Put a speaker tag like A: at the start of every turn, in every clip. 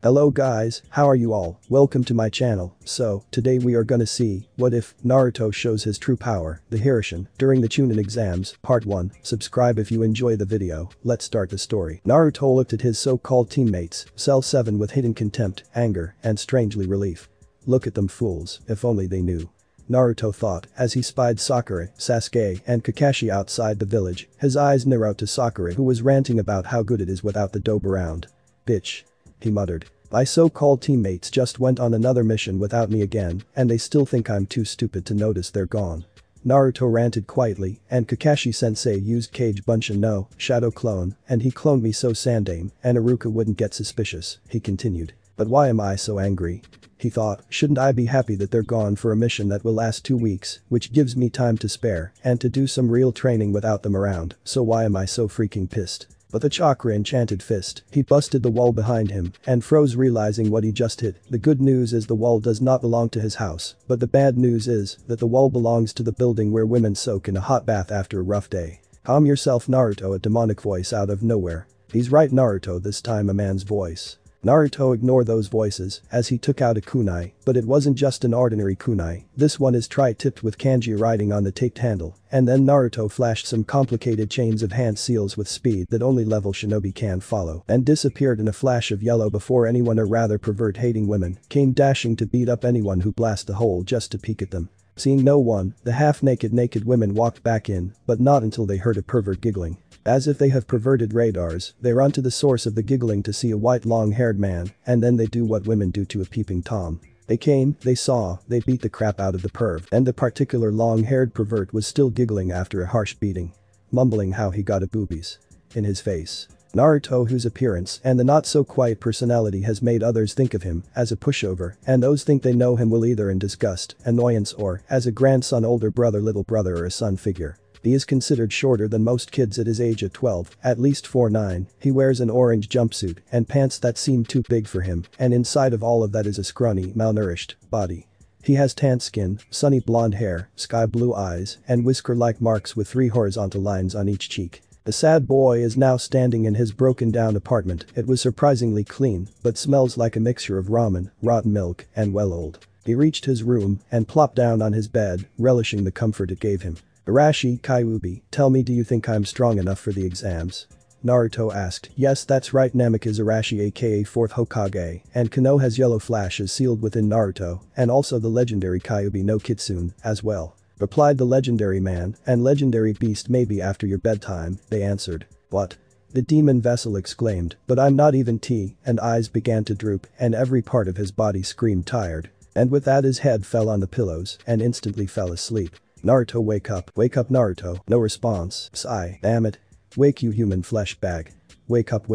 A: Hello guys, how are you all? Welcome to my channel. So, today we are gonna see, what if Naruto shows his true power, the Hirashin, during the Chunin Exams, part 1. Subscribe if you enjoy the video, let's start the story. Naruto looked at his so-called teammates, Cell 7 with hidden contempt, anger, and strangely relief. Look at them fools, if only they knew. Naruto thought, as he spied Sakura, Sasuke, and Kakashi outside the village, his eyes narrowed to Sakura who was ranting about how good it is without the dope around. Bitch. He muttered. My so-called teammates just went on another mission without me again, and they still think I'm too stupid to notice they're gone. Naruto ranted quietly, and Kakashi-sensei used Kage Bunshin no, Shadow Clone, and he cloned me so Sandame, and Iruka wouldn't get suspicious, he continued. But why am I so angry? He thought, shouldn't I be happy that they're gone for a mission that will last 2 weeks, which gives me time to spare, and to do some real training without them around, so why am I so freaking pissed? But the chakra enchanted fist, he busted the wall behind him and froze realizing what he just hit. The good news is the wall does not belong to his house, but the bad news is that the wall belongs to the building where women soak in a hot bath after a rough day. Calm yourself Naruto, a demonic voice out of nowhere. He's right Naruto, this time a man's voice. Naruto ignored those voices as he took out a kunai, but it wasn't just an ordinary kunai, this one is tri-tipped with kanji writing on the taped handle, and then Naruto flashed some complicated chains of hand seals with speed that only level shinobi can follow and disappeared in a flash of yellow before anyone or rather pervert hating women came dashing to beat up anyone who blast the hole just to peek at them. Seeing no one, the half-naked women walked back in, but not until they heard a pervert giggling. As if they have perverted radars, they run to the source of the giggling to see a white long-haired man, and then they do what women do to a peeping Tom. They came, they saw, they beat the crap out of the perv, and the particular long-haired pervert was still giggling after a harsh beating. Mumbling how he got a boobies. In his face. Naruto, whose appearance and the not-so-quiet personality has made others think of him as a pushover, and those think they know him will either in disgust, annoyance or as a grandson, older brother, little brother or a son figure. He is considered shorter than most kids at his age at 12, at least 4'9", he wears an orange jumpsuit and pants that seem too big for him, and inside of all of that is a scrawny, malnourished body. He has tan skin, sunny blonde hair, sky blue eyes, and whisker-like marks with 3 horizontal lines on each cheek. The sad boy is now standing in his broken-down apartment. It was surprisingly clean, but smells like a mixture of ramen, rotten milk, and well old. He reached his room and plopped down on his bed, relishing the comfort it gave him. Hirashin, Kyuubi, tell me, do you think I'm strong enough for the exams? Naruto asked. Yes, that's right, Namek is Hirashin aka 4th Hokage, and Kano has yellow flashes sealed within Naruto, and also the legendary Kyuubi no Kitsune, as well. Replied the legendary man, and legendary beast maybe after your bedtime, they answered. What? The demon vessel exclaimed, but I'm not even T, and eyes began to droop, and every part of his body screamed tired. And with that his head fell on the pillows and instantly fell asleep. Naruto, wake up Naruto, no response, sigh, damn it. Wake you human flesh bag. Wake up.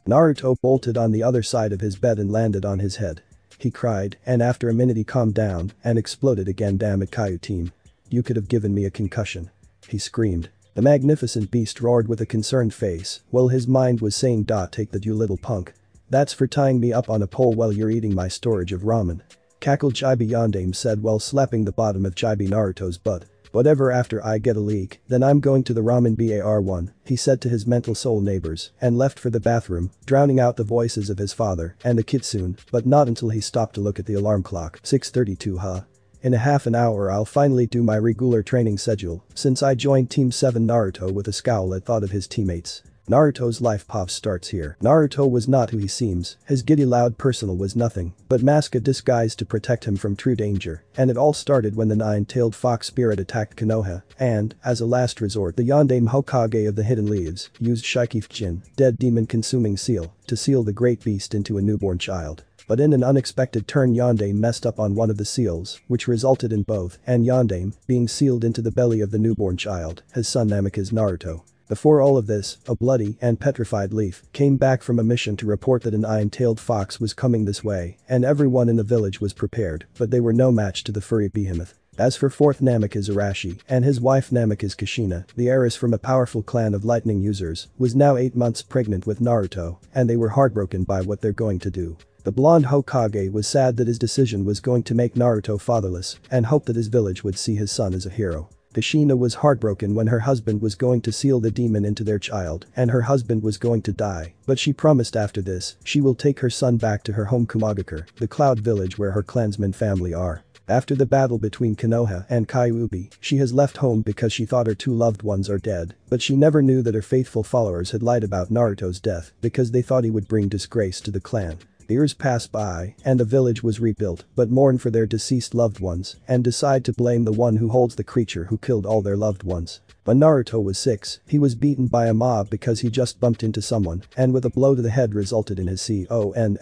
A: Naruto bolted on the other side of his bed and landed on his head. He cried, and after a minute he calmed down and exploded again. Damn it, Kaiu team. You could have given me a concussion. He screamed. The magnificent beast roared with a concerned face, while his mind was saying, take that you little punk. That's for tying me up on a pole while you're eating my storage of ramen. Cackled Chibi Yondaime said while slapping the bottom of Chibi Naruto's butt. Whatever, after I get a leak, then I'm going to the ramen bar, he said to his mental soul neighbors and left for the bathroom, drowning out the voices of his father and the kitsune, but not until he stopped to look at the alarm clock. 6:32 huh? In a half an hour I'll finally do my regular training schedule since I joined Team 7. Naruto with a scowl at thought of his teammates. Naruto's life path starts here. Naruto was not who he seems, his giddy loud personal was nothing but mask a disguise to protect him from true danger, and it all started when the 9-tailed fox spirit attacked Konoha, and, as a last resort, the Yondaime Hokage of the Hidden Leaves used Shikifujin, dead demon-consuming seal, to seal the great beast into a newborn child. But in an unexpected turn Yondaime messed up on one of the seals, which resulted in both, and Yondaime, being sealed into the belly of the newborn child, his son Namikaze Naruto. Before all of this, a bloody and petrified Leaf came back from a mission to report that a 9-tailed fox was coming this way, and everyone in the village was prepared, but they were no match to the furry behemoth. As for 4th Namikaze Hirashin and his wife Namikaze Kushina, the heiress from a powerful clan of lightning users, was now 8 months pregnant with Naruto, and they were heartbroken by what they're going to do. The blonde Hokage was sad that his decision was going to make Naruto fatherless and hoped that his village would see his son as a hero. Kushina was heartbroken when her husband was going to seal the demon into their child and her husband was going to die, but she promised after this she will take her son back to her home Kumagakure, the cloud village where her clansmen family are. After the battle between Konoha and Kyuubi, she has left home because she thought her two loved ones are dead, but she never knew that her faithful followers had lied about Naruto's death because they thought he would bring disgrace to the clan. Years passed by, and the village was rebuilt, but mourn for their deceased loved ones and decide to blame the one who holds the creature who killed all their loved ones. When Naruto was 6, he was beaten by a mob because he just bumped into someone and with a blow to the head resulted in his conscience and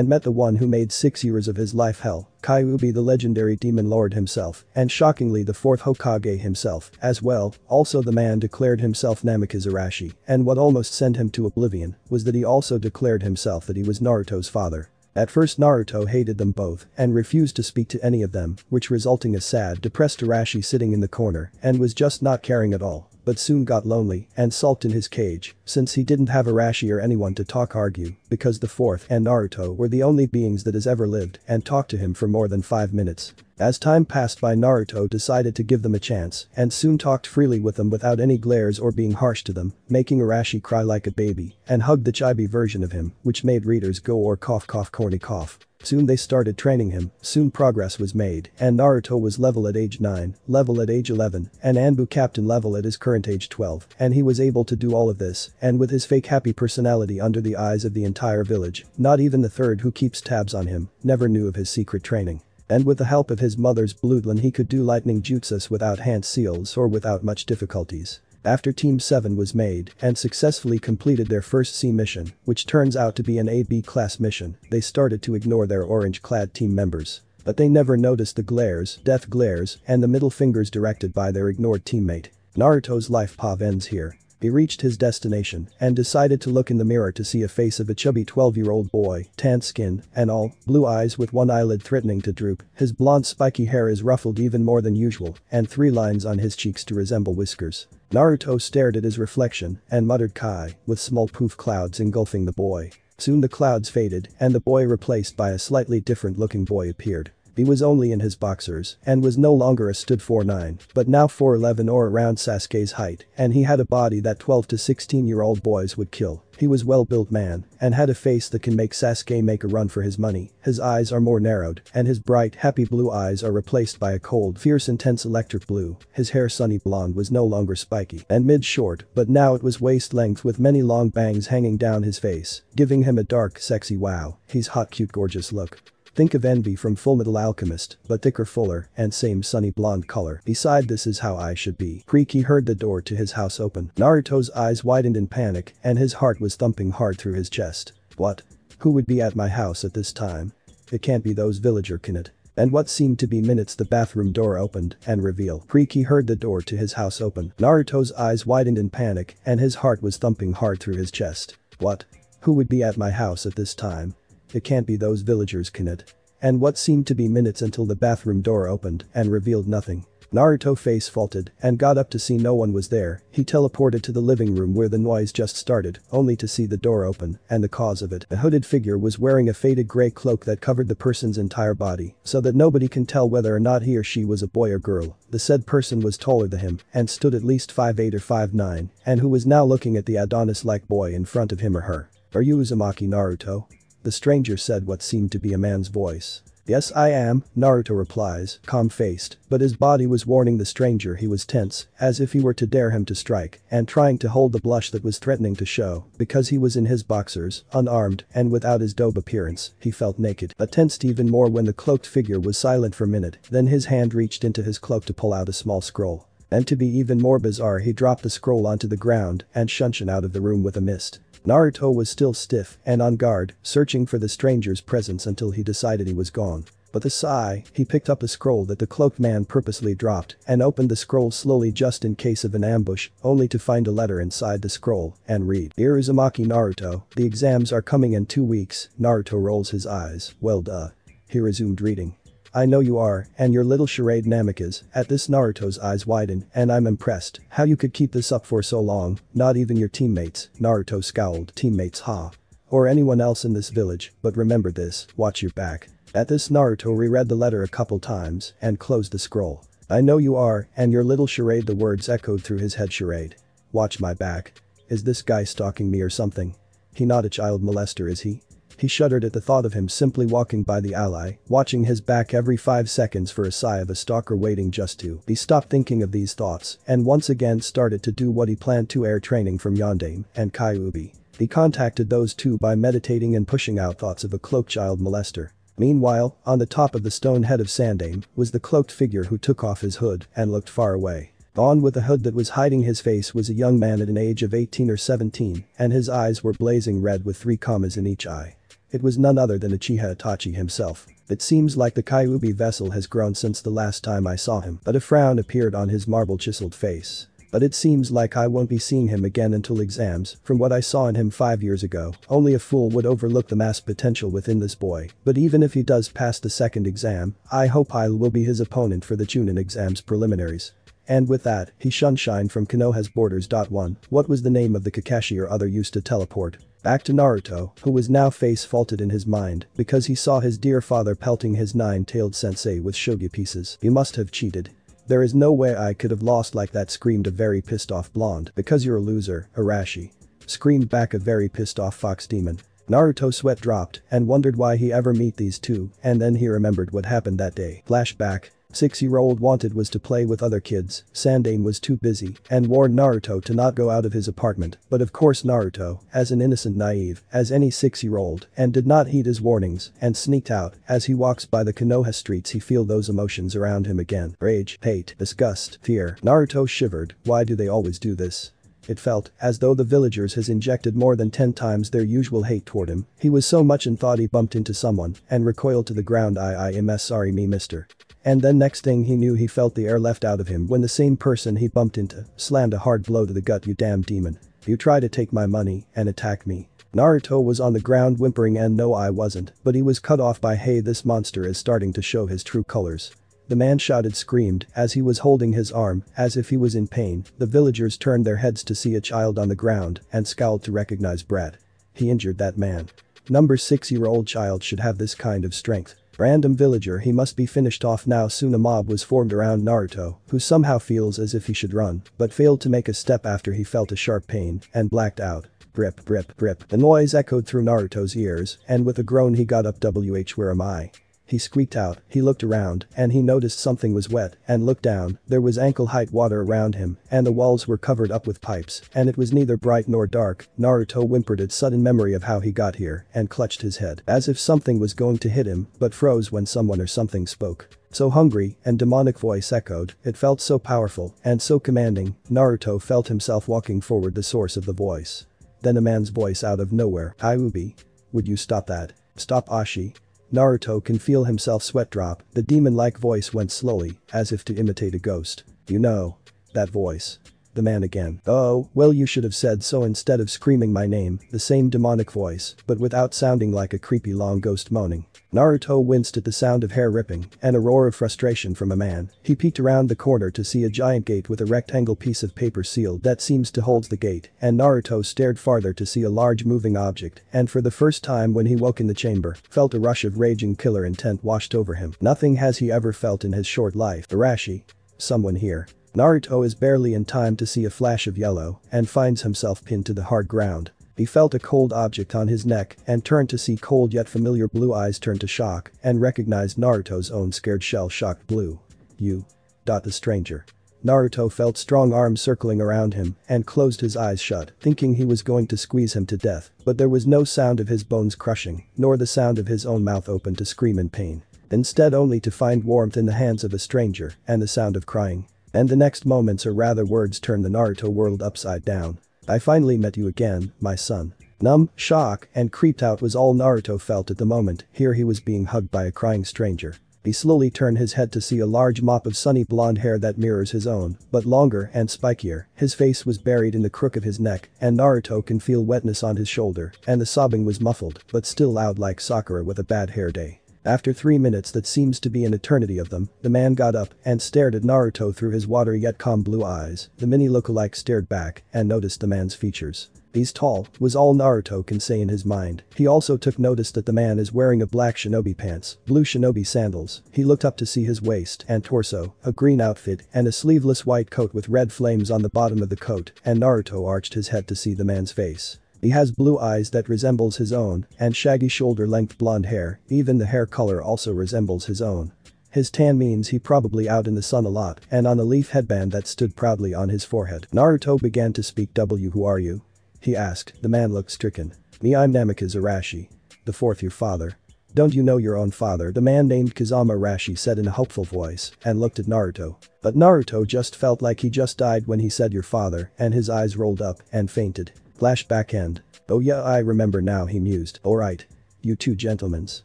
A: met the one who made 6 years of his life hell, Kyuubi the legendary demon lord himself, and shockingly the 4th Hokage himself, as well. Also the man declared himself Namikaze, and what almost sent him to oblivion was that he also declared himself that he was Naruto's father. At first Naruto hated them both and refused to speak to any of them, which resulting a sad, depressed Hirashin sitting in the corner and was just not caring at all, but soon got lonely and sulked in his cage since he didn't have Hirashin or anyone to argue because the 4th and Naruto were the only beings that has ever lived and talked to him for more than 5 minutes. As time passed by, Naruto decided to give them a chance and soon talked freely with them without any glares or being harsh to them, making Hirashin cry like a baby and hugged the chibi version of him, which made readers go or cough corny cough. Soon they started training him, soon progress was made and Naruto was level at age 9, level at age 11 and Anbu captain level at his current age 12 and he was able to do all of this and with his fake happy personality under the eyes of the entire village, not even the 3rd who keeps tabs on him, never knew of his secret training. And with the help of his mother's bloodline he could do lightning jutsus without hand seals or without much difficulties. After Team 7 was made and successfully completed their first C mission, which turns out to be an AB class mission, they started to ignore their orange-clad team members. But they never noticed the glares, death glares, and the middle fingers directed by their ignored teammate. Naruto's life path ends here. He reached his destination and decided to look in the mirror to see a face of a chubby 12-year-old boy, tan skin and all, blue eyes with one eyelid threatening to droop, his blonde spiky hair is ruffled even more than usual and 3 lines on his cheeks to resemble whiskers. Naruto stared at his reflection and muttered Kai, with small poof clouds engulfing the boy. Soon the clouds faded and the boy replaced by a slightly different looking boy appeared. He was only in his boxers and was no longer a stood 4'9", but now 4'11" or around Sasuke's height, and he had a body that 12 to 16-year-old boys would kill. He was well-built man and had a face that can make Sasuke make a run for his money. His eyes are more narrowed and his bright, happy blue eyes are replaced by a cold, fierce, intense electric blue. His hair sunny blonde was no longer spiky and mid-short, but now it was waist-length with many long bangs hanging down his face, giving him a dark, sexy wow, he's hot cute gorgeous look. Think of Envy from Fullmetal Alchemist, but thicker, fuller, and same sunny blonde color. Beside this is how I should be. Creaky heard the door to his house open. Naruto's eyes widened in panic and his heart was thumping hard through his chest. What? Who would be at my house at this time? It can't be those villager kin. And what seemed to be minutes the bathroom door opened and revealed. Creaky heard the door to his house open. Naruto's eyes widened in panic and his heart was thumping hard through his chest. What? Who would be at my house at this time? It can't be those villagers kin. And what seemed to be minutes until the bathroom door opened and revealed nothing. Naruto face faulted and got up to see no one was there. He teleported to the living room where the noise just started, only to see the door open and the cause of it. A hooded figure was wearing a faded gray cloak that covered the person's entire body so that nobody can tell whether or not he or she was a boy or girl. The said person was taller than him and stood at least 5'8" or 5'9", and who was now looking at the Adonis-like boy in front of him or her. Are you Uzumaki Naruto? The stranger said what seemed to be a man's voice. Yes, I am, Naruto replies, calm-faced, but his body was warning the stranger he was tense, as if he were to dare him to strike, and trying to hold the blush that was threatening to show, because he was in his boxers, unarmed, and without his dope appearance, he felt naked. But tensed even more when the cloaked figure was silent for a minute, then his hand reached into his cloak to pull out a small scroll. And to be even more bizarre, he dropped the scroll onto the ground and shunshin out of the room with a mist. Naruto was still stiff and on guard, searching for the stranger's presence until he decided he was gone. With a sigh, he picked up a scroll that the cloaked man purposely dropped and opened the scroll slowly just in case of an ambush, only to find a letter inside the scroll and read. Dear Uzumaki Naruto, the exams are coming in 2 weeks. Naruto rolls his eyes. Well duh. He resumed reading. I know you are, and your little charade Namikaze. At this Naruto's eyes widen, and I'm impressed. How you could keep this up for so long, not even your teammates, Naruto scowled. Teammates ha. Or anyone else in this village, but remember this, watch your back. At this Naruto reread the letter a couple times and closed the scroll. I know you are, and your little charade. The words echoed through his head. Charade. Watch my back. Is this guy stalking me or something? He not a child molester, is he? He shuddered at the thought of him simply walking by the ally, watching his back every 5 seconds for a sigh of a stalker waiting just to. He stopped thinking of these thoughts and once again started to do what he planned to: air training from Yondaime and Kyuubi. He contacted those two by meditating and pushing out thoughts of a cloaked child molester. Meanwhile, on the top of the stone head of Sandaime was the cloaked figure who took off his hood and looked far away. On with the hood that was hiding his face was a young man at an age of 18 or 17, and his eyes were blazing red with 3 commas in each eye. It was none other than Uchiha Itachi himself. It seems like the Kyuubi vessel has grown since the last time I saw him, but a frown appeared on his marble-chiseled face. But it seems like I won't be seeing him again until exams. From what I saw in him 5 years ago, only a fool would overlook the mass potential within this boy. But even if he does pass the second exam, I hope I will be his opponent for the Chunin Exams preliminaries. And with that, he shine from Konoha's borders. 1. What was the name of the Kakashi or other used to teleport? Back to Naruto, who was now face-faulted in his mind because he saw his dear father pelting his 9-tailed sensei with shogi pieces. You must have cheated. There is no way I could have lost like that, screamed a very pissed off blonde. Because you're a loser, Hirashi. Screamed back a very pissed off fox demon. Naruto sweat dropped and wondered why he ever meet these two, and then he remembered what happened that day. Flashback. 6-year-old wanted was to play with other kids. Sandaime was too busy and warned Naruto to not go out of his apartment, but of course Naruto, as an innocent naive as any 6-year-old, and did not heed his warnings and sneaked out. As he walks by the Konoha streets he feel those emotions around him again: rage, hate, disgust, fear. Naruto shivered. Why do they always do this? It felt as though the villagers has injected more than 10 times their usual hate toward him. He was so much in thought he bumped into someone and recoiled to the ground. I am sorry me mister. And then next thing he knew he felt the air left out of him when the same person he bumped into slammed a hard blow to the gut. You damn demon. You try to take my money and attack me. Naruto was on the ground whimpering, and no, I wasn't, but he was cut off by hey, this monster is starting to show his true colors. The man shouted, screamed as he was holding his arm as if he was in pain. The villagers turned their heads to see a child on the ground and scowled to recognize Brad. He injured that man. Number 6-year-old child should have this kind of strength. Random villager, he must be finished off now. Soon a mob was formed around Naruto, who somehow feels as if he should run, but failed to make a step after he felt a sharp pain and blacked out. Grip, grip, grip. The noise echoed through Naruto's ears, and with a groan he got up. Where am I? He squeaked out. He looked around and he noticed something was wet and looked down. There was ankle-height water around him and the walls were covered up with pipes, and it was neither bright nor dark. Naruto whimpered at sudden memory of how he got here and clutched his head as if something was going to hit him, but froze when someone or something spoke. So hungry and demonic voice echoed. It felt so powerful and so commanding. Naruto felt himself walking forward the source of the voice. Then a man's voice out of nowhere. Kyuubi. Would you stop that? Stop, Ashi. Naruto can feel himself sweat drop. The demon-like voice went slowly, as if to imitate a ghost. You know. That voice. The man again. Oh, well, you should have said so instead of screaming my name. The same demonic voice, but without sounding like a creepy long ghost moaning. Naruto winced at the sound of hair ripping and a roar of frustration from a man. He peeked around the corner to see a giant gate with a rectangle piece of paper sealed that seems to hold the gate, and Naruto stared farther to see a large moving object, and for the first time when he woke in the chamber, felt a rush of raging killer intent washed over him. Nothing has he ever felt in his short life. Hirashi. Someone here. Naruto is barely in time to see a flash of yellow and finds himself pinned to the hard ground. He felt a cold object on his neck and turned to see cold yet familiar blue eyes turn to shock and recognized Naruto's own scared shell-shocked blue. You. The stranger. Naruto felt strong arms circling around him and closed his eyes shut, thinking he was going to squeeze him to death, but there was no sound of his bones crushing, nor the sound of his own mouth open to scream in pain. Instead, only to find warmth in the hands of a stranger and the sound of crying. And the next moments, or rather words, turned the Naruto world upside down. I finally met you again, my son. Numb, shock, and creeped out was all Naruto felt at the moment. Here he was being hugged by a crying stranger. He slowly turned his head to see a large mop of sunny blonde hair that mirrors his own, but longer and spikier. His face was buried in the crook of his neck, and Naruto can feel wetness on his shoulder, and the sobbing was muffled, but still loud like Sakura with a bad hair day. After 3 minutes that seems to be an eternity of them, the man got up and stared at Naruto through his watery yet calm blue eyes. The mini lookalike stared back and noticed the man's features. "He's tall," was all Naruto can say in his mind. He also took notice that the man is wearing a black shinobi pants, blue shinobi sandals. He looked up to see his waist and torso, a green outfit, and a sleeveless white coat with red flames on the bottom of the coat, and Naruto arched his head to see the man's face. He has blue eyes that resembles his own, and shaggy shoulder-length blonde hair, even the hair color also resembles his own. His tan means he probably out in the sun a lot, and on a leaf headband that stood proudly on his forehead. Naruto began to speak. Who are you?" he asked. The man looked stricken. "Me, I'm Namikaze Arashi. The fourth your father. Don't you know your own father?" The man named Kazama Arashi said in a hopeful voice, and looked at Naruto. But Naruto just felt like he just died when he said your father, and his eyes rolled up and fainted. Flashback end. "Oh yeah, I remember now," he mused. "Alright. You two gentlemens.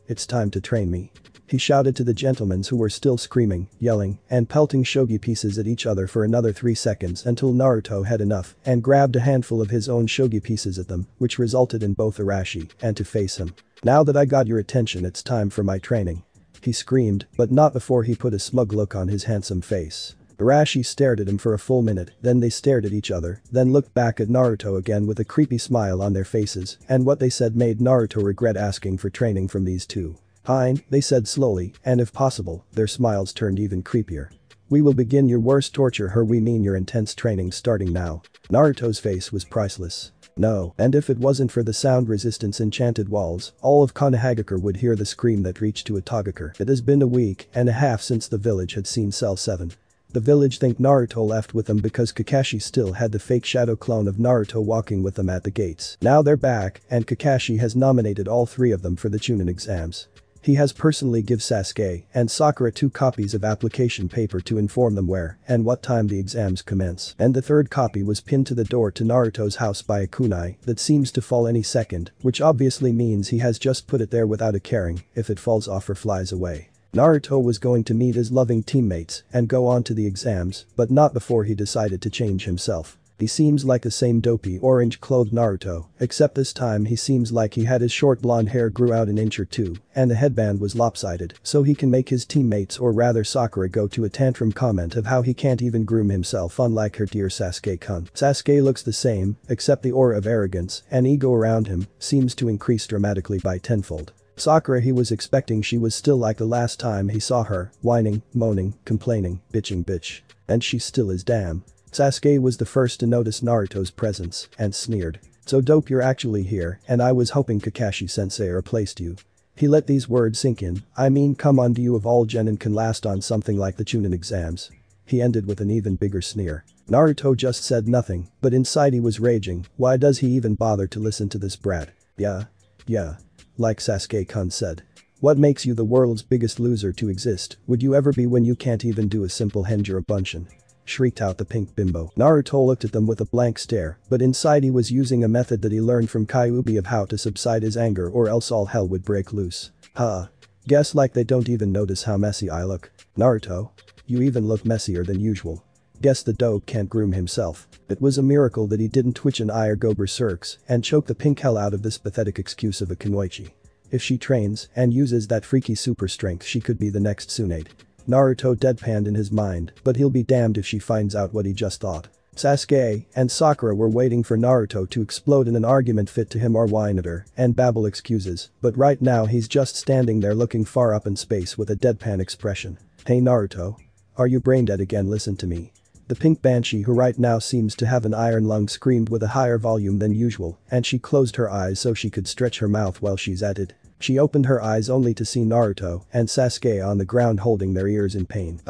A: It's time to train me." He shouted to the gentlemens who were still screaming, yelling, and pelting shogi pieces at each other for another 3 seconds until Naruto had enough and grabbed a handful of his own shogi pieces at them, which resulted in both Arashi and to face him. "Now that I got your attention, it's time for my training," he screamed, but not before he put a smug look on his handsome face. Arashi stared at him for a full minute, then they stared at each other, then looked back at Naruto again with a creepy smile on their faces, and what they said made Naruto regret asking for training from these two. "Fine," they said slowly, and if possible, their smiles turned even creepier. "We will begin your worst torture. We mean your intense training starting now." Naruto's face was priceless. No, and if it wasn't for the sound resistance enchanted walls, all of Konohagakure would hear the scream that reached to Otagakure. It has been a week and a half since the village had seen Cell 7. The village think Naruto left with them because Kakashi still had the fake shadow clone of Naruto walking with them at the gates. Now they're back, and Kakashi has nominated all 3 of them for the Chunin exams. He has personally give Sasuke and Sakura 2 copies of application paper to inform them where and what time the exams commence, and the 3rd copy was pinned to the door to Naruto's house by a kunai that seems to fall any second, which obviously means he has just put it there without a caring if it falls off or flies away. Naruto was going to meet his loving teammates and go on to the exams, but not before he decided to change himself. He seems like the same dopey orange-clothed Naruto, except this time he seems like he had his short blonde hair grew out an inch or 2, and the headband was lopsided, so he can make his teammates or rather Sakura go to a tantrum comment of how he can't even groom himself unlike her dear Sasuke-kun. Sasuke looks the same, except the aura of arrogance and ego around him seems to increase dramatically by tenfold. Sakura, he was expecting she was still like the last time he saw her, whining, moaning, complaining, bitching bitch. And she still is damn. Sasuke was the first to notice Naruto's presence and sneered. "So dope you're actually here, and I was hoping Kakashi-sensei replaced you." He let these words sink in. "I mean, come on, do you of all genin can last on something like the Chunin exams?" He ended with an even bigger sneer. Naruto just said nothing, but inside he was raging. Why does he even bother to listen to this brat? Yeah. Like Sasuke-kun said. "What makes you the world's biggest loser to exist? Would you ever be when you can't even do a simple Henjiro Bunshin?" shrieked out the pink bimbo. Naruto looked at them with a blank stare, but inside he was using a method that he learned from Kyuubi of how to subside his anger or else all hell would break loose. Guess like they don't even notice how messy I look. Naruto? You even look messier than usual. Guess the dope can't groom himself. It was a miracle that he didn't twitch an eye or go berserks and choke the pink hell out of this pathetic excuse of a Kunoichi. If she trains and uses that freaky super strength, she could be the next Tsunade. Naruto deadpanned in his mind, but he'll be damned if she finds out what he just thought. Sasuke and Sakura were waiting for Naruto to explode in an argument fit to him or whine at her and babble excuses, but right now he's just standing there looking far up in space with a deadpan expression. "Hey Naruto. Are you brain dead again? Listen to me." The pink banshee, who right now seems to have an iron lung, screamed with a higher volume than usual, and she closed her eyes so she could stretch her mouth while she's at it. She opened her eyes only to see Naruto and Sasuke on the ground holding their ears in pain.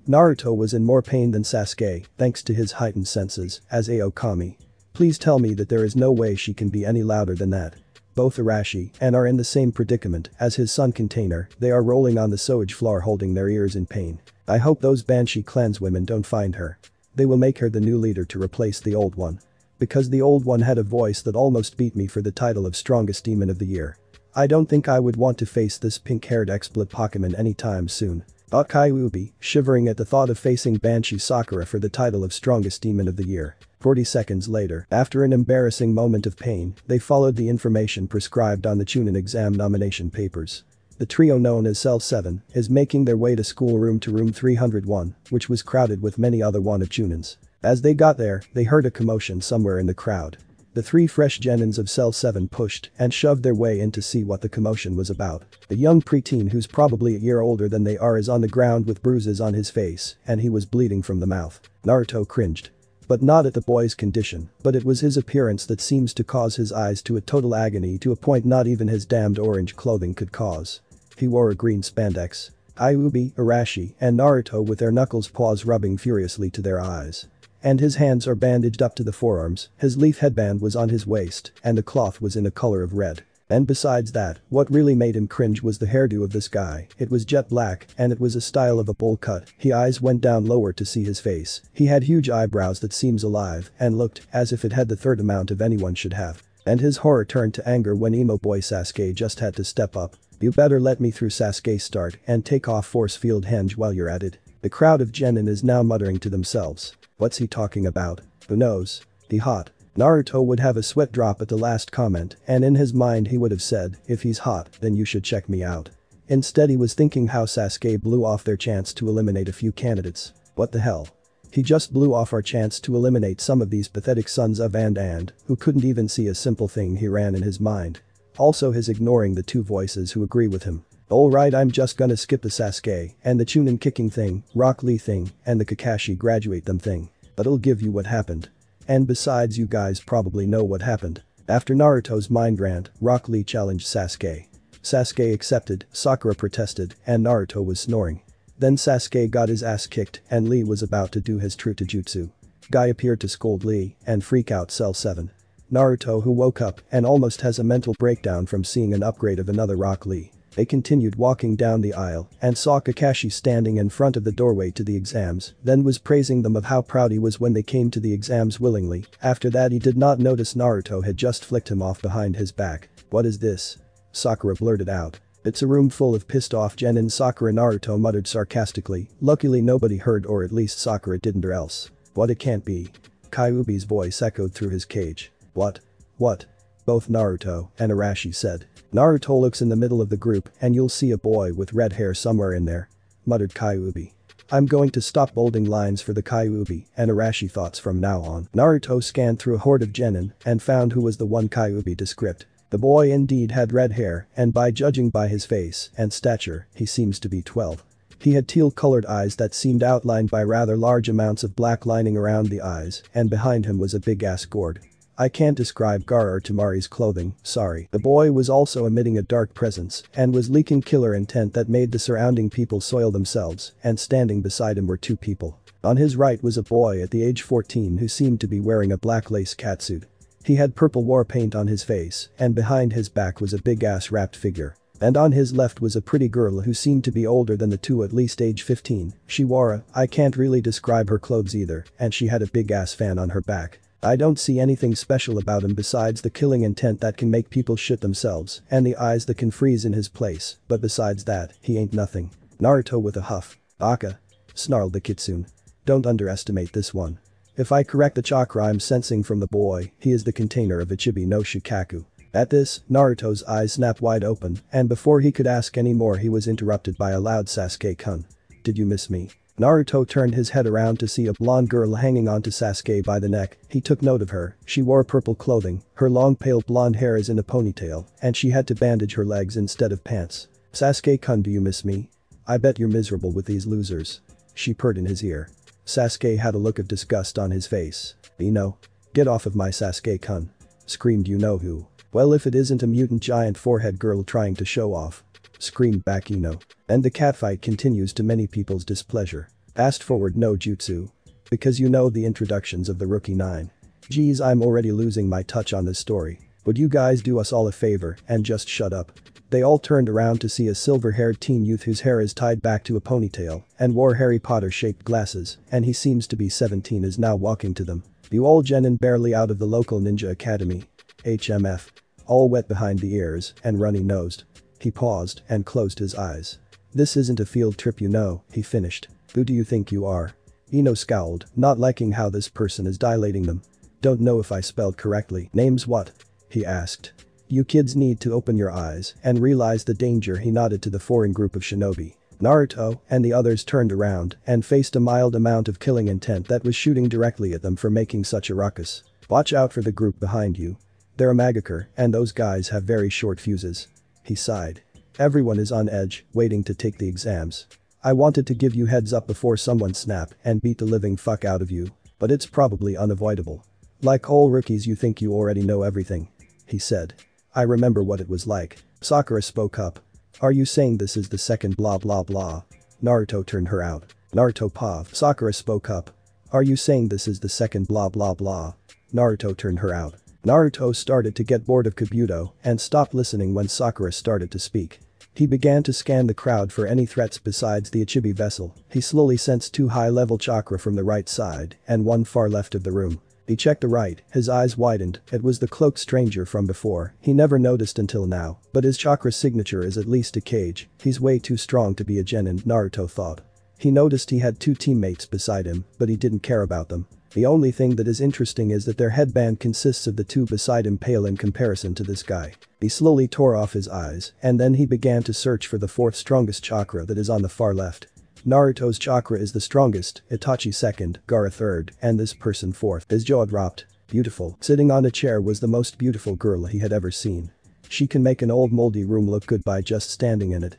A: Naruto was in more pain than Sasuke, thanks to his heightened senses, as Aokami. Please tell me that there is no way she can be any louder than that. Both Arashi and are in the same predicament as his son Container. They are rolling on the sewage floor holding their ears in pain. I hope those Banshee clanswomen don't find her. They will make her the new leader to replace the old one. Because the old one had a voice that almost beat me for the title of strongest demon of the year. I don't think I would want to face this pink-haired exploit Pokemon anytime soon. Thought Kyuubi, shivering at the thought of facing Banshee Sakura for the title of strongest demon of the year. 40 seconds later, after an embarrassing moment of pain, they followed the information prescribed on the Chunin exam nomination papers. The trio known as Cell 7 is making their way to schoolroom to room 301, which was crowded with many other wanted Chunins. As they got there, they heard a commotion somewhere in the crowd. The three fresh Genins of Cell 7 pushed and shoved their way in to see what the commotion was about. The young preteen who's probably a year older than they are is on the ground with bruises on his face and he was bleeding from the mouth. Naruto cringed. But not at the boy's condition, but it was his appearance that seems to cause his eyes to a total agony to a point not even his damned orange clothing could cause. He wore a green spandex. Kyuubi, Hirashin, and Naruto with their knuckles paws rubbing furiously to their eyes. And his hands are bandaged up to the forearms, his leaf headband was on his waist, and the cloth was in a color of red. And besides that, what really made him cringe was the hairdo of this guy. It was jet black, and it was a style of a bowl cut. His eyes went down lower to see his face. He had huge eyebrows that seems alive, and looked as if it had the third amount of anyone should have. And his horror turned to anger when emo boy Sasuke just had to step up. You better let me through, Sasuke start and take off force field henge while you're at it. The crowd of genin is now muttering to themselves. What's he talking about? Who knows? The hot. Naruto would have a sweat drop at the last comment and in his mind he would have said, if he's hot, then you should check me out. Instead he was thinking how Sasuke blew off their chance to eliminate a few candidates. What the hell? He just blew off our chance to eliminate some of these pathetic sons of and who couldn't even see a simple thing he ran in his mind. Also his ignoring the two voices who agree with him. Alright, I'm just gonna skip the Sasuke and the Chunin kicking thing, Rock Lee thing, and the Kakashi graduate them thing. But I'll give you what happened. And besides, you guys probably know what happened. After Naruto's mind rant, Rock Lee challenged Sasuke. Sasuke accepted, Sakura protested, and Naruto was snoring. Then Sasuke got his ass kicked and Lee was about to do his true jutsu. Guy appeared to scold Lee and freak out Cell 7. Naruto, who woke up and almost has a mental breakdown from seeing an upgrade of another Rock Lee. They continued walking down the aisle and saw Kakashi standing in front of the doorway to the exams, then was praising them of how proud he was when they came to the exams willingly. After that he did not notice Naruto had just flicked him off behind his back. What is this? Sakura blurted out. It's a room full of pissed off genin, Sakura, Naruto muttered sarcastically. Luckily nobody heard, or at least Sakura didn't, or else. What, it can't be. Kyuubi's voice echoed through his cage. What? What? Both Naruto and Hirashin said. Naruto looks in the middle of the group and you'll see a boy with red hair somewhere in there. Muttered Kyuubi. I'm going to stop bolding lines for the Kyuubi and Hirashin thoughts from now on. Naruto scanned through a horde of genin and found who was the one Kyuubi to script. The boy indeed had red hair and by judging by his face and stature, he seems to be 12. He had teal-colored eyes that seemed outlined by rather large amounts of black lining around the eyes and behind him was a big-ass gourd. I can't describe Gaara or Temari's clothing, sorry. The boy was also emitting a dark presence and was leaking killer intent that made the surrounding people soil themselves, and standing beside him were two people. On his right was a boy at the age 14 who seemed to be wearing a black lace catsuit. He had purple war paint on his face and behind his back was a big-ass wrapped figure. And on his left was a pretty girl who seemed to be older than the two, at least age 15. She wore I can't really describe her clothes either, and she had a big-ass fan on her back. I don't see anything special about him besides the killing intent that can make people shit themselves and the eyes that can freeze in his place, but besides that, he ain't nothing. Naruto with a huff. Aka. Snarled the kitsune. Don't underestimate this one. If I correct the chakra I'm sensing from the boy, he is the container of Ichibi no Shikaku. At this, Naruto's eyes snapped wide open and before he could ask any more he was interrupted by a loud Sasuke-kun. Did you miss me? Naruto turned his head around to see a blonde girl hanging onto Sasuke by the neck. He took note of her. She wore purple clothing, her long pale blonde hair is in a ponytail, and she had to bandage her legs instead of pants. Sasuke-kun, do you miss me? I bet you're miserable with these losers. She purred in his ear. Sasuke had a look of disgust on his face. Ino. Get off of my Sasuke-kun. Screamed you-know-who. Well, if it isn't a mutant giant forehead girl trying to show off. Screamed back Ino. And the catfight continues to many people's displeasure. Fast forward no jutsu. Because you know the introductions of the Rookie 9. Geez, I'm already losing my touch on this story. Would you guys do us all a favor and just shut up? They all turned around to see a silver-haired teen youth whose hair is tied back to a ponytail and wore Harry Potter-shaped glasses, and he seems to be 17, is now walking to them. You all genin barely out of the local ninja academy. HMF. All wet behind the ears and runny-nosed. He paused and closed his eyes. This isn't a field trip, you know, he finished. Who do you think you are? Ino scowled, not liking how this person is dilating them. Don't know if I spelled correctly. Name's what? He asked. You kids need to open your eyes and realize the danger. He nodded to the foreign group of shinobi. Naruto and the others turned around and faced a mild amount of killing intent that was shooting directly at them for making such a ruckus. Watch out for the group behind you. They're a Magaker and those guys have very short fuses. He sighed. Everyone is on edge, waiting to take the exams. I wanted to give you heads up before someone snap and beat the living fuck out of you, but it's probably unavoidable. Like all rookies you think you already know everything. He said. I remember what it was like. Sakura spoke up. Are you saying this is the second blah blah blah? Naruto turned her out. Naruto pav. Sakura spoke up. Are you saying this is the second blah blah blah? Naruto turned her out. Naruto started to get bored of Kabuto and stopped listening when Sakura started to speak. He began to scan the crowd for any threats besides the Ichibi vessel. He slowly sensed 2 high-level chakra from the right side and 1 far left of the room. He checked the right, his eyes widened. It was the cloaked stranger from before. He never noticed until now, but his chakra signature is at least a cage. He's way too strong to be a genin, Naruto thought. He noticed he had 2 teammates beside him, but he didn't care about them. The only thing that is interesting is that their headband consists of the 2 beside him pale in comparison to this guy. He slowly tore off his eyes, and then he began to search for the 4th strongest chakra that is on the far left. Naruto's chakra is the strongest, Itachi 2nd, Gaara 3rd, and this person 4th. His jaw dropped. Beautiful. Sitting on a chair was the most beautiful girl he had ever seen. She can make an old moldy room look good by just standing in it.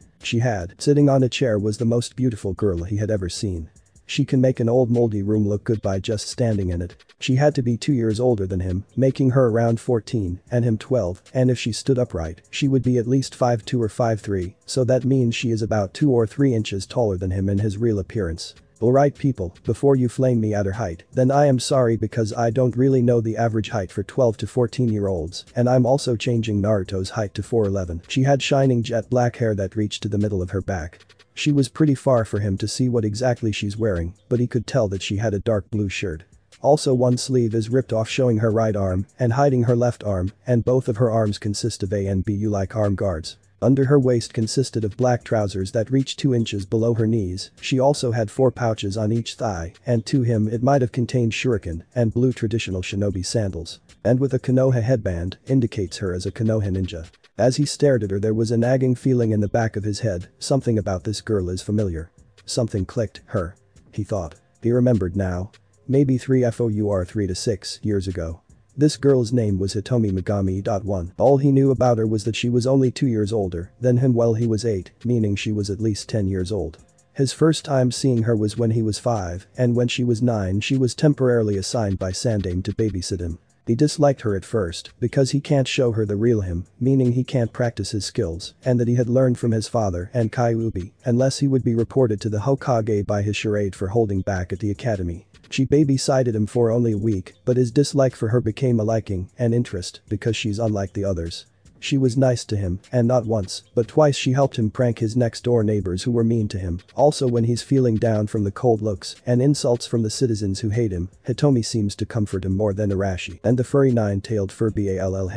A: Sitting on a chair was the most beautiful girl he had ever seen. She can make an old moldy room look good by just standing in it. She had to be 2 years older than him, making her around 14 and him 12, and if she stood upright, she would be at least 5'2" or 5'3", so that means she is about 2 or 3 inches taller than him in his real appearance. Alright people, before you flame me at her height, then I am sorry because I don't really know the average height for 12 to 14-year-olds, and I'm also changing Naruto's height to 4'11". She had shining jet black hair that reached to the middle of her back. She was pretty far for him to see what exactly she's wearing, but he could tell that she had a dark blue shirt. Also one sleeve is ripped off showing her right arm and hiding her left arm, and both of her arms consist of A and B like arm guards. Under her waist consisted of black trousers that reached 2 inches below her knees. She also had 4 pouches on each thigh, and to him it might have contained shuriken and blue traditional shinobi sandals. And with a Konoha headband, indicates her as a Konoha ninja. As he stared at her there was a nagging feeling in the back of his head, something about this girl is familiar. Something clicked, her. He thought. He remembered now. Maybe 3 to 6 years ago. This girl's name was Hitomi Megami. 1. All he knew about her was that she was only 2 years older than him while he was 8, meaning she was at least 10 years old. His first time seeing her was when he was 5, and when she was 9 she was temporarily assigned by Sandame to babysit him. He disliked her at first because he can't show her the real him, meaning he can't practice his skills, and that he had learned from his father and Kyuubi, unless he would be reported to the Hokage by his charade for holding back at the academy. She babysitted him for only a week, but his dislike for her became a liking and interest because she's unlike the others. She was nice to him, and not once, but twice she helped him prank his next-door neighbors who were mean to him. Also when he's feeling down from the cold looks and insults from the citizens who hate him, Hitomi seems to comfort him more than Hirashin and the furry 9-tailed fur Ball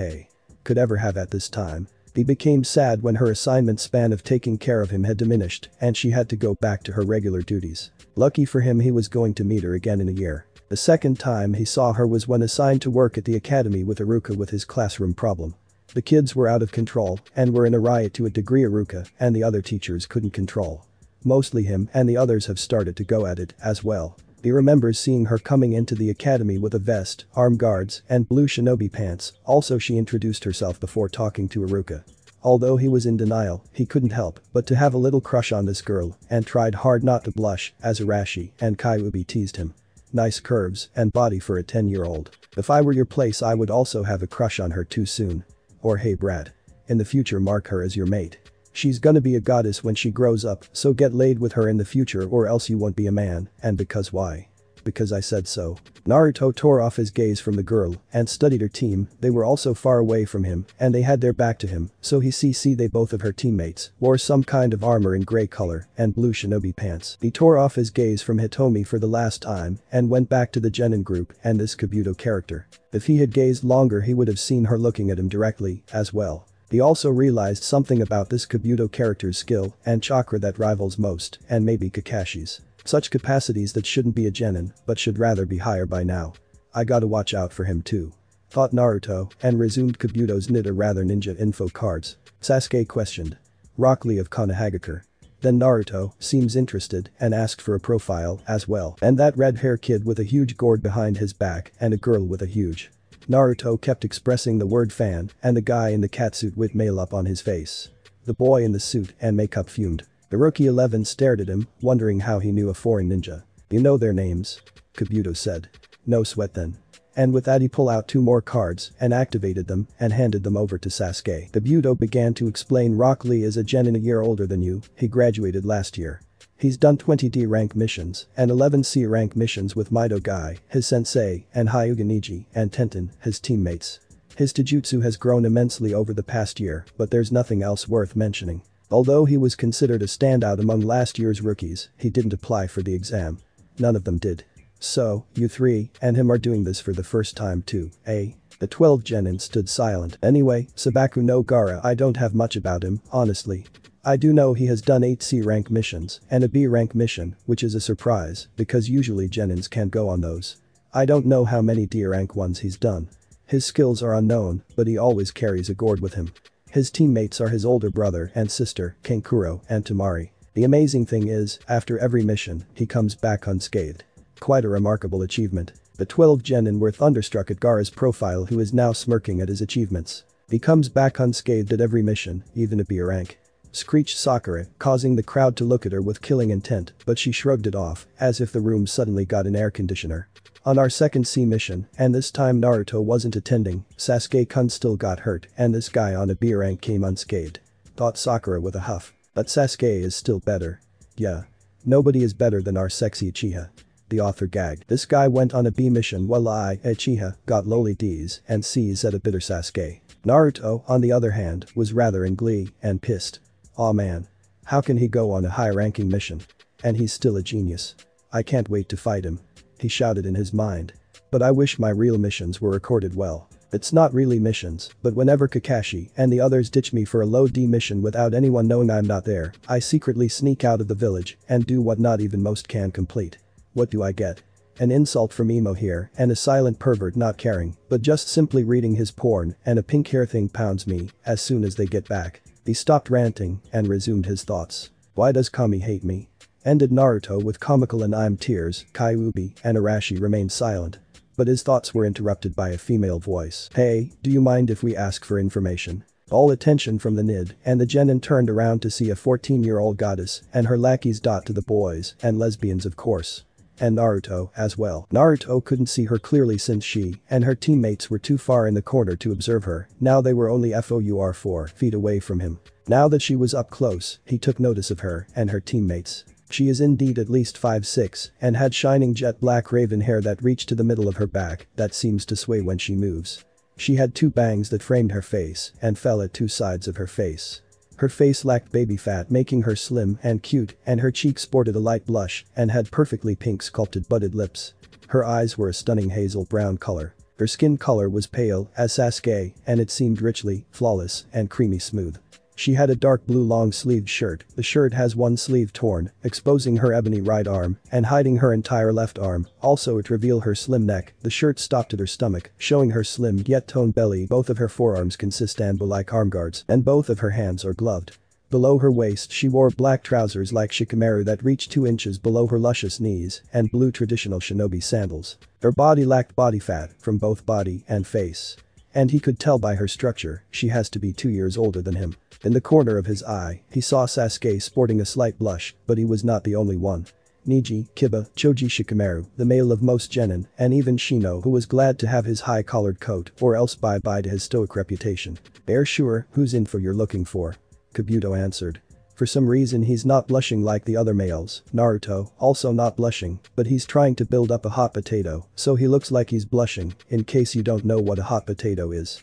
A: could ever have at this time. He became sad when her assignment span of taking care of him had diminished and she had to go back to her regular duties. Lucky for him he was going to meet her again in a year. The second time he saw her was when assigned to work at the academy with Iruka with his classroom problem. The kids were out of control and were in a riot to a degree Iruka and the other teachers couldn't control. Mostly him and the others have started to go at it as well. He remembers seeing her coming into the academy with a vest, arm guards, and blue shinobi pants. Also she introduced herself before talking to Iruka. Although he was in denial, he couldn't help but to have a little crush on this girl and tried hard not to blush as Hirashin and Kyuubi teased him. Nice curves and body for a 10-year-old. If I were your place I would also have a crush on her too soon. Or hey Brad. In the future mark her as your mate. She's gonna be a goddess when she grows up, so get laid with her in the future or else you won't be a man, and because why? Because I said so. Naruto tore off his gaze from the girl and studied her team. They were also far away from him and they had their back to him, so he see they both of her teammates wore some kind of armor in grey color and blue shinobi pants. He tore off his gaze from Hitomi for the last time and went back to the Genin group and this Kabuto character. If he had gazed longer he would have seen her looking at him directly as well. He also realized something about this Kabuto character's skill and chakra that rivals most and maybe Kakashi's. Such capacities that shouldn't be a genin, but should rather be higher by now. I gotta watch out for him too. thought Naruto and resumed Kabuto's ninja info cards. Sasuke questioned. Rock Lee of Konohagakure. Then Naruto seems interested and asked for a profile as well. And that red hair kid with a huge gourd behind his back and a girl with a huge. Naruto kept expressing the word fan and the guy in the catsuit with makeup on his face. The boy in the suit and makeup fumed. The rookie 11 stared at him, wondering how he knew a foreign ninja. You know their names? Kabuto said. No sweat then. And with that he pulled out 2 more cards and activated them and handed them over to Sasuke. Kabuto began to explain. Rock Lee is a genin a year older than you, he graduated last year. He's done 20 D rank missions and 11 C rank missions with Mido Guy, his sensei, and Hyuga Neji and Tenten, his teammates. His taijutsu has grown immensely over the past year, but there's nothing else worth mentioning. Although he was considered a standout among last year's rookies, he didn't apply for the exam. None of them did. So, you 3 and him are doing this for the first time too, eh? The 12 genin stood silent. Anyway, Sabaku no Gaara, I don't have much about him, honestly. I do know he has done 8 C rank missions and a B rank mission, which is a surprise because usually genins can't go on those. I don't know how many D rank ones he's done. His skills are unknown, but he always carries a gourd with him. His teammates are his older brother and sister, Kankuro and Tamari. The amazing thing is, after every mission, he comes back unscathed. Quite a remarkable achievement. The 12 genin were thunderstruck at Gaara's profile, who is now smirking at his achievements. He comes back unscathed at every mission, even a B rank. Screeched Sakura, causing the crowd to look at her with killing intent, but she shrugged it off, as if the room suddenly got an air conditioner. On our second C mission, and this time Naruto wasn't attending, Sasuke-kun still got hurt and this guy on a B rank came unscathed. Thought Sakura with a huff. But Sasuke is still better. Yeah. Nobody is better than our sexy Uchiha. The author gagged. This guy went on a B mission while I, Uchiha, got lowly D's and C's at a bitter Sasuke. Naruto, on the other hand, was rather in glee and pissed. Aw man. How can he go on a high-ranking mission? And he's still a genius. I can't wait to fight him. He shouted in his mind. But I wish my real missions were recorded well. It's not really missions, but whenever Kakashi and the others ditch me for a low D mission without anyone knowing I'm not there, I secretly sneak out of the village and do what not even most can complete. What do I get? An insult from emo here and a silent pervert not caring, but just simply reading his porn, and a pink hair thing pounds me as soon as they get back. He stopped ranting and resumed his thoughts. Why does Kami hate me? Ended Naruto with comical and I'm tears. Kyuubi and Arashi remained silent. But his thoughts were interrupted by a female voice. Hey, do you mind if we ask for information? All attention from the Nid and the genin turned around to see a 14-year-old goddess and her lackeys. To the boys and lesbians of course. And Naruto as well. Naruto couldn't see her clearly since she and her teammates were too far in the corner to observe her. Now they were only 4 feet away from him. Now that she was up close, he took notice of her and her teammates. She is indeed at least 5'6" and had shining jet black raven hair that reached to the middle of her back that seems to sway when she moves. She had 2 bangs that framed her face and fell at 2 sides of her face. Her face lacked baby fat, making her slim and cute, and her cheeks sported a light blush and had perfectly pink sculpted budded lips. Her eyes were a stunning hazel brown color. Her skin color was pale as Sasuke and it seemed richly, flawless, and creamy smooth. She had a dark blue long-sleeved shirt. The shirt has one sleeve torn, exposing her ebony right arm and hiding her entire left arm. Also it revealed her slim neck. The shirt stopped at her stomach, showing her slim yet toned belly. Both of her forearms consist anvil-like armguards and both of her hands are gloved. Below her waist she wore black trousers like shikamaru that reached 2 inches below her luscious knees and blue traditional shinobi sandals. Her body lacked body fat from both body and face. And he could tell by her structure, she has to be 2 years older than him. In the corner of his eye, he saw Sasuke sporting a slight blush, but he was not the only one. Neji, Kiba, Choji Shikamaru, the male of most genin, and even Shino who was glad to have his high-collared coat or else bye-bye to his stoic reputation. Are sure, whose info you're looking for? Kabuto answered. For some reason he's not blushing like the other males. Naruto, also not blushing, but he's trying to build up a hot potato, so he looks like he's blushing. In case you don't know what a hot potato is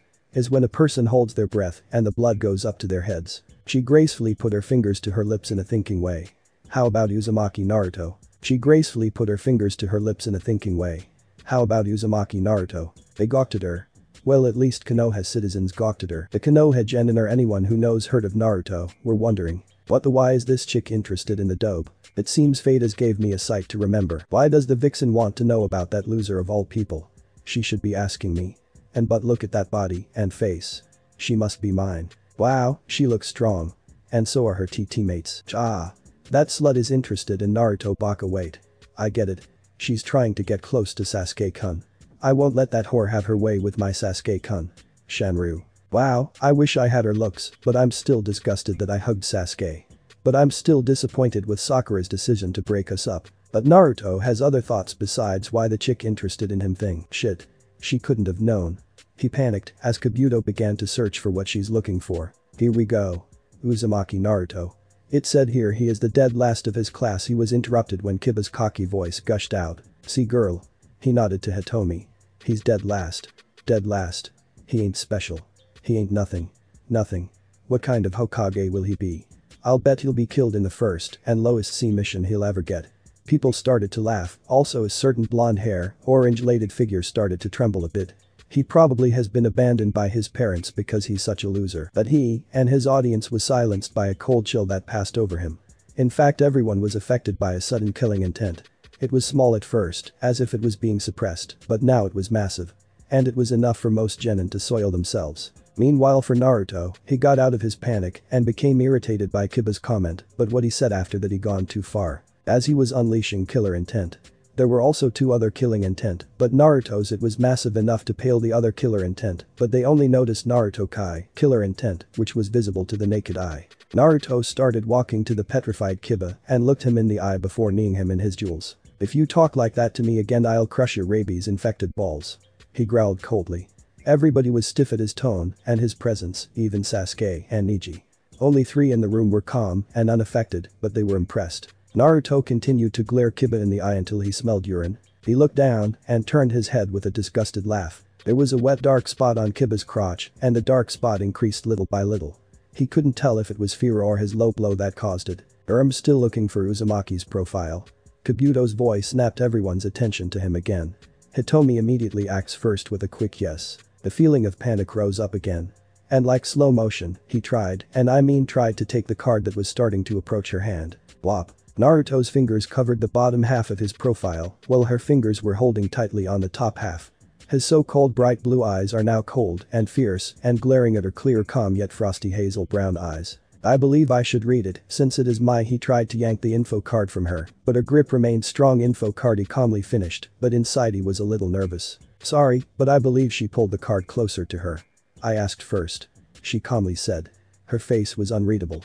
A: when a person holds their breath and the blood goes up to their heads. She gracefully put her fingers to her lips in a thinking way. How about Uzumaki Naruto? She gracefully put her fingers to her lips in a thinking way. How about Uzumaki Naruto? They gawked at her. Well, at least Konoha citizens gawked at her. The Konoha genin or anyone who knows heard of Naruto were wondering. What the why is this chick interested in the dope? It seems fate has gave me a sight to remember. Why does the vixen want to know about that loser of all people? She should be asking me. and but look at that body and face. She must be mine. Wow, she looks strong. And so are her teammates. Ah. That slut is interested in Naruto Baka. Wait. I get it. She's trying to get close to Sasuke-kun. I won't let that whore have her way with my Sasuke-kun. Shanryu. Wow, I wish I had her looks, but I'm still disgusted that I hugged Sasuke. But I'm still disappointed with Sakura's decision to break us up. But Naruto has other thoughts besides why the chick interested in him thing. Shit. She couldn't have known. He panicked as Kabuto began to search for what she's looking for. Here we go. Uzumaki Naruto. It said here he is the dead last of his class. He was interrupted when Kiba's cocky voice gushed out. See girl. He nodded to Hitomi. He's dead last. Dead last. He ain't special. He ain't nothing. Nothing. What kind of Hokage will he be? I'll bet he'll be killed in the first and lowest C mission he'll ever get. People started to laugh, also a certain blonde hair, orange-lated figure started to tremble a bit. He probably has been abandoned by his parents because he's such a loser. But he and his audience was silenced by a cold chill that passed over him. In fact, everyone was affected by a sudden killing intent. It was small at first, as if it was being suppressed, but now it was massive. And it was enough for most genin to soil themselves. Meanwhile for Naruto, he got out of his panic and became irritated by Kiba's comment, but what he said after that he'd gone too far. As he was unleashing killer intent. There were also two other killing intent, but Naruto's it was massive enough to pale the other killer intent, but they only noticed Naruto Kai, killer intent, which was visible to the naked eye. Naruto started walking to the petrified Kiba and looked him in the eye before kneeing him in his jewels. If you talk like that to me again I'll crush your rabies-infected balls. He growled coldly. Everybody was stiff at his tone and his presence, even Sasuke and Neji. Only 3 in the room were calm and unaffected, but they were impressed. Naruto continued to glare Kiba in the eye until he smelled urine. He looked down and turned his head with a disgusted laugh. There was a wet dark spot on Kiba's crotch and the dark spot increased little by little. He couldn't tell if it was fear or his low blow that caused it. I'm still looking for Uzumaki's profile. Kabuto's voice snapped everyone's attention to him again. Hitomi immediately acts first with a quick yes. The feeling of panic rose up again. And like slow motion, he tried, and I mean tried to take the card that was starting to approach her hand. Blop. Naruto's fingers covered the bottom half of his profile, while her fingers were holding tightly on the top half. His so-called bright blue eyes are now cold and fierce and glaring at her clear calm yet frosty hazel brown eyes. I believe I should read it since it is my. He tried to yank the info card from her, but her grip remained strong. Info card he calmly finished, but inside he was a little nervous. Sorry, but I believe she pulled the card closer to her. I asked first. She calmly said. Her face was unreadable.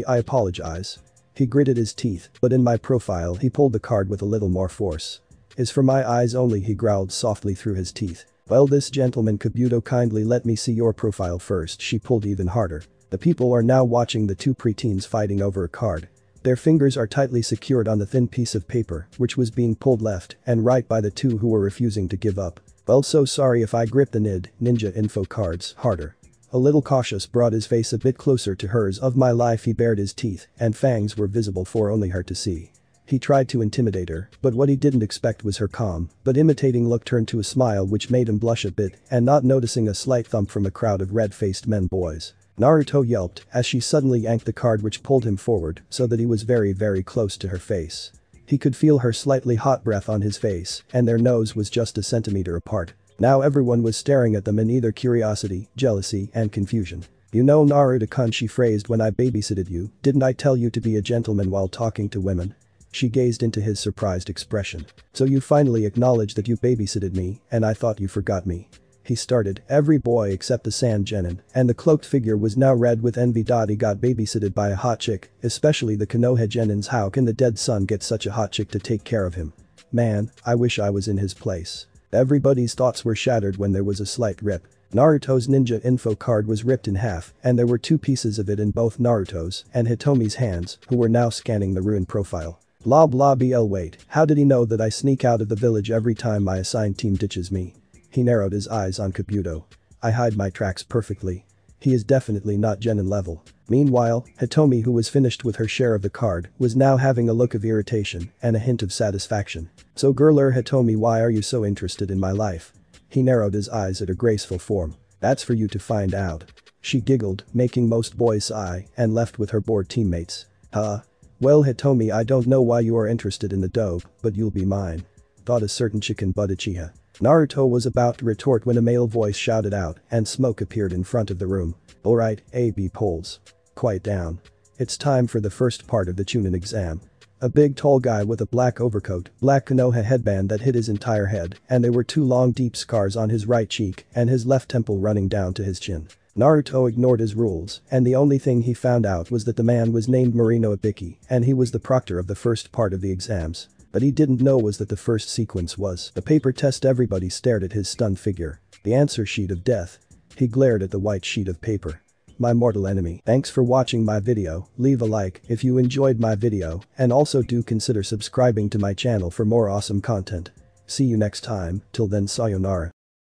A: I apologize. He gritted his teeth, but in my profile he pulled the card with a little more force. Is for my eyes only, he growled softly through his teeth. Well, this gentleman Kabuto, kindly let me see your profile first. She pulled even harder. The people are now watching the two preteens fighting over a card. Their fingers are tightly secured on the thin piece of paper, which was being pulled left and right by the two who were refusing to give up. Well, so sorry if I grip the ninja info cards harder. A little cautious brought his face a bit closer to hers. Of my life, he bared his teeth and fangs were visible for only her to see. He tried to intimidate her, but what he didn't expect was her calm but imitating look turned to a smile which made him blush a bit and not noticing a slight thump from a crowd of red-faced men boys. Naruto yelped as she suddenly yanked the card which pulled him forward so that he was very very close to her face. He could feel her slightly hot breath on his face and their nose was just a centimeter apart. Now everyone was staring at them in either curiosity, jealousy and confusion. You know Naruto-kun, she phrased, when I babysitted you, didn't I tell you to be a gentleman while talking to women? She gazed into his surprised expression. So you finally acknowledge that you babysitted me and I thought you forgot me. He started, every boy except the sand genin, and the cloaked figure was now red with envy. He got babysitted by a hot chick, especially the Konoha genins. How can the dead son get such a hot chick to take care of him? Man, I wish I was in his place. Everybody's thoughts were shattered when there was a slight rip. Naruto's ninja info card was ripped in half and there were 2 pieces of it in both Naruto's and Hitomi's hands, who were now scanning the ruined profile. Blah blah bl. Wait, how did he know that I sneak out of the village every time my assigned team ditches me? He narrowed his eyes on Kabuto. I hide my tracks perfectly. He is definitely not genin level. Meanwhile, Hitomi, who was finished with her share of the card, was now having a look of irritation and a hint of satisfaction. So girler Hitomi, why are you so interested in my life? He narrowed his eyes at her graceful form. That's for you to find out. She giggled, making most boys sigh, and left with her bored teammates. Well Hitomi, I don't know why you are interested in the dope, but you'll be mine. Thought a certain chicken butt Uchiha. Naruto was about to retort when a male voice shouted out and smoke appeared in front of the room. Alright, AB polls. Quiet down. It's time for the first part of the Chunin exam. A big tall guy with a black overcoat, black Konoha headband that hid his entire head, and there were two long deep scars on his right cheek and his left temple running down to his chin. Naruto ignored his rules, and the only thing he found out was that the man was named Marino Ibiki, and he was the proctor of the first part of the exams. But he didn't know was that the first sequence was a paper test. Everybody stared at his stunned figure. The answer sheet of death. He glared at the white sheet of paper. My mortal enemy. Thanks for watching my video, leave a like if you enjoyed my video, and also do consider subscribing to my channel for more awesome content. See you next time, till then sayonara.